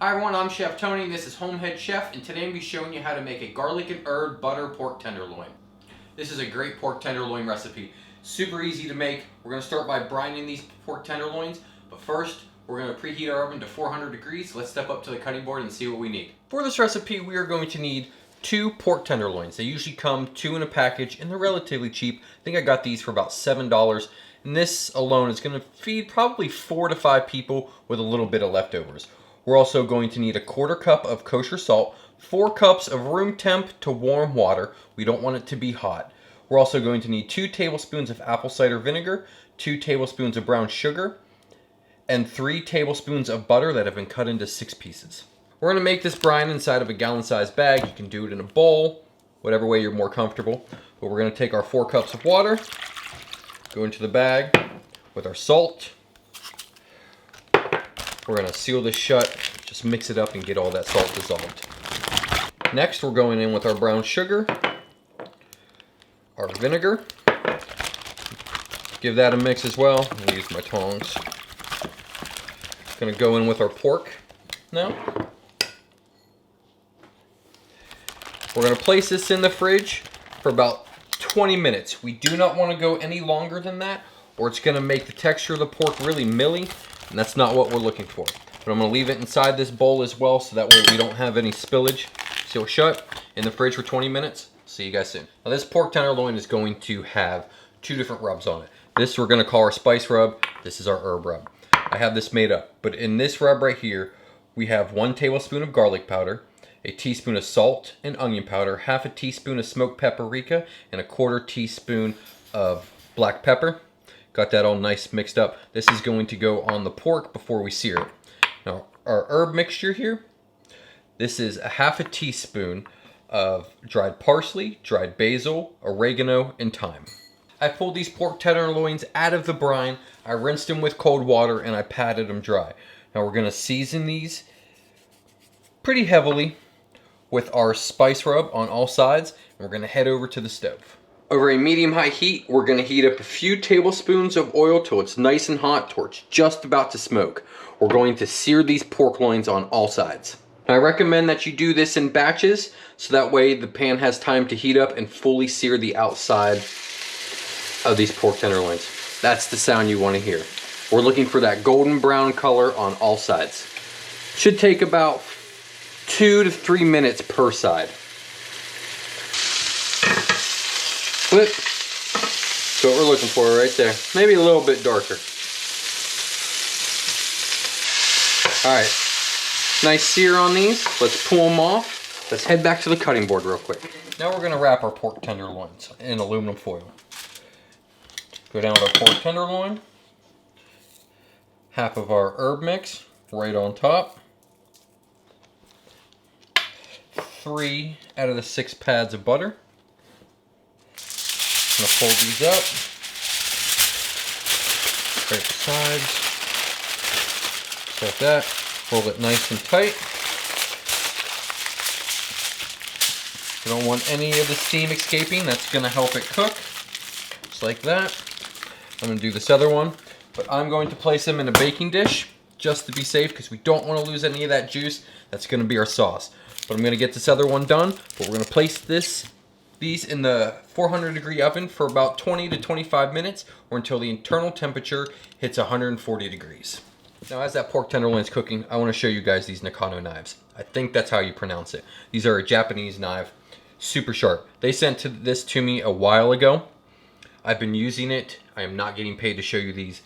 Hi everyone, I'm Chef Tony. This is Homehead Chef, and today I'm going to be showing you how to make a garlic and herb butter pork tenderloin. This is a great pork tenderloin recipe. Super easy to make. We're going to start by brining these pork tenderloins, but first we're going to preheat our oven to 400 degrees. Let's step up to the cutting board and see what we need. For this recipe, we are going to need 2 pork tenderloins. They usually come 2 in a package, and they're relatively cheap. I think I got these for about $7. And this alone is going to feed probably 4 to 5 people with a little bit of leftovers. We're also going to need a 1/4 cup of kosher salt, 4 cups of room temp to warm water. We don't want it to be hot. We're also going to need 2 tablespoons of apple cider vinegar, 2 tablespoons of brown sugar, and 3 tablespoons of butter that have been cut into 6 pieces. We're going to make this brine inside of a gallon-sized bag. You can do it in a bowl, whatever way you're more comfortable. But we're going to take our 4 cups of water, go into the bag with our salt. We're going to seal this shut, just mix it up and get all that salt dissolved. Next, we're going in with our brown sugar, our vinegar. Give that a mix as well. I'm going to use my tongs. Going to go in with our pork now. We're going to place this in the fridge for about 20 minutes. We do not want to go any longer than that, or it's going to make the texture of the pork really milly, and that's not what we're looking for. But I'm going to leave it inside this bowl as well, so that way we don't have any spillage. Seal shut in the fridge for 20 minutes. See you guys soon. Now this pork tenderloin is going to have 2 different rubs on it. This we're going to call our spice rub. This is our herb rub. I have this made up, but in this rub right here, we have 1 tablespoon of garlic powder, a teaspoon of salt and onion powder, half a teaspoon of smoked paprika, and a 1/4 teaspoon of black pepper. Got that all nice mixed up. This is going to go on the pork before we sear it. Now, our herb mixture here, this is a half a teaspoon of dried parsley, dried basil, oregano, and thyme. I pulled these pork tenderloins out of the brine. I rinsed them with cold water and I patted them dry. Now we're going to season these pretty heavily with our spice rub on all sides, and we're going to head over to the stove. Over a medium-high heat, we're going to heat up a few tablespoons of oil till it's nice and hot, till it's just about to smoke. We're going to sear these pork loins on all sides. I recommend that you do this in batches, so that way the pan has time to heat up and fully sear the outside of these pork tenderloins. That's the sound you want to hear. We're looking for that golden brown color on all sides. Should take about 2 to 3 minutes per side. Flip. That's what we're looking for right there. Maybe a little bit darker. Alright. Nice sear on these. Let's pull them off. Let's head back to the cutting board real quick. Now we're going to wrap our pork tenderloins in aluminum foil. Go down with our pork tenderloin. Half of our herb mix right on top. 3 out of the 6 pads of butter. I'm going to fold these up. Scrape the sides. Just like that. Fold it nice and tight. You don't want any of the steam escaping. That's going to help it cook. Just like that. I'm going to do this other one. But I'm going to place them in a baking dish just to be safe, because we don't want to lose any of that juice. That's going to be our sauce. But I'm going to get this other one done. But we're going to place these in the 400-degree oven for about 20 to 25 minutes, or until the internal temperature hits 140 degrees. Now, as that pork tenderloin is cooking, I want to show you guys these Nakano knives. I think that's how you pronounce it. These are a Japanese knife, super sharp. They sent this to me a while ago. I've been using it. I am not getting paid to show you these.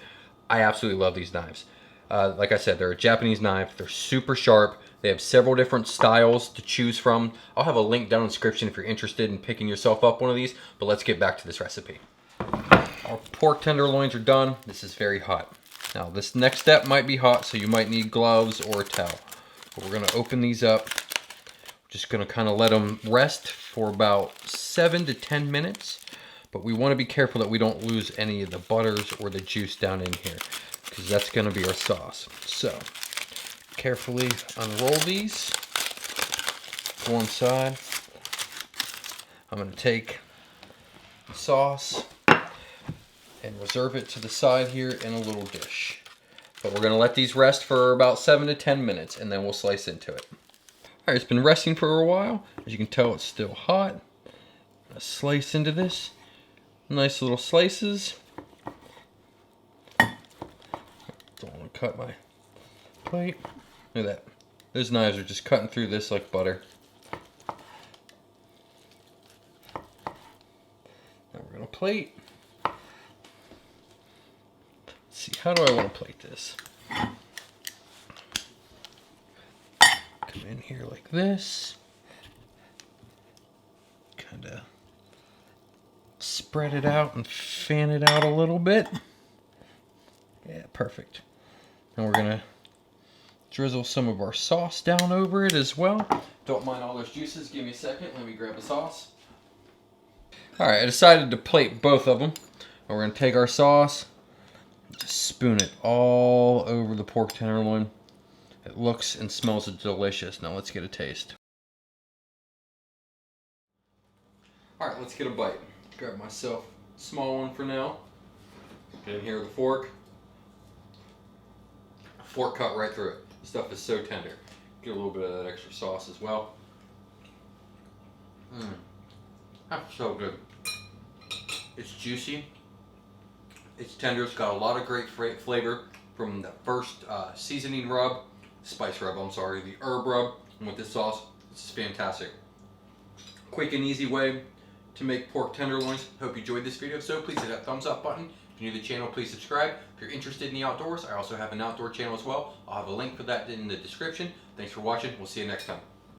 I absolutely love these knives. Like I said, they're a Japanese knife. They're super sharp. They have several different styles to choose from. I'll have a link down in the description if you're interested in picking yourself up one of these. But let's get back to this recipe. Our pork tenderloins are done. This is very hot. Now, this next step might be hot, so you might need gloves or a towel. But we're going to open these up. Just going to kind of let them rest for about 7 to 10 minutes. But we want to be careful that we don't lose any of the butters or the juice down in here, because that's going to be our sauce. So, carefully unroll these to one side. I'm going to take the sauce and reserve it to the side here in a little dish. But we're gonna let these rest for about 7 to 10 minutes and then we'll slice into it. All right, it's been resting for a while. As you can tell, it's still hot. Let's slice into this. Nice little slices. Don't want to cut my plate. Look at that. Those knives are just cutting through this like butter. Now we're gonna plate. Let's see, how do I want to plate this? Come in here like this. Kind of spread it out and fan it out a little bit. Yeah, perfect. And we're gonna drizzle some of our sauce down over it as well. Don't mind all those juices. Give me a second. Let me grab the sauce. All right, I decided to plate both of them. And we're gonna take our sauce, just spoon it all over the pork tenderloin. It looks and smells delicious. Now let's get a taste. All right, let's get a bite. Grab myself a small one for now. Get in here with a fork. Fork cut right through it. This stuff is so tender. Get a little bit of that extra sauce as well. That's so good. It's juicy. It's tender. It's got a lot of great flavor from the first seasoning rub, spice rub, I'm sorry, the herb rub. And with this sauce, it's fantastic. Quick and easy way to make pork tenderloins. Hope you enjoyed this video. So please hit that thumbs up button. If you're new to the channel, please subscribe. If you're interested in the outdoors, I also have an outdoor channel as well. I'll have a link for that in the description. Thanks for watching. We'll see you next time.